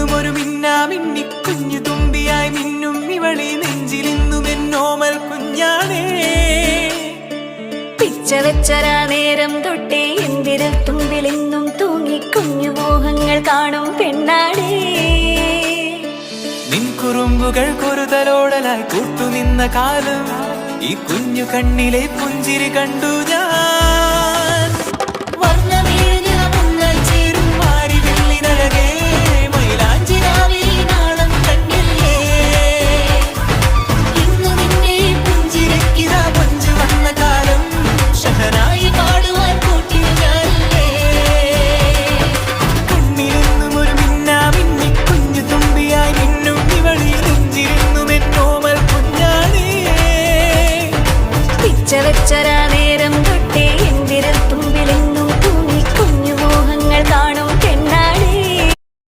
എന്നും ഒരു മിന്നാമിന്നി കുഞ്ഞു തുമ്പിയായി മിന്നും ഇവളി നെഞ്ചിലിന്നും എന്നോമൽ കുഞ്ഞാണേ. പിച്ച വെച്ചരാ നേരം തൊട്ടേ എന്തിരൽ തുമ്പിലെന്നും തൂങ്ങി കുഞ്ഞു മോഹങ്ങൾ കാണും പെണ്ണാടേ. നിൻ കുറുമ്പുകൾ കുറുതലോടലായി കൂട്ടുനിന്ന കാലം ഈ കുഞ്ഞു കണ്ണിലെ പുഞ്ചിരി കണ്ടു ഞാൻ.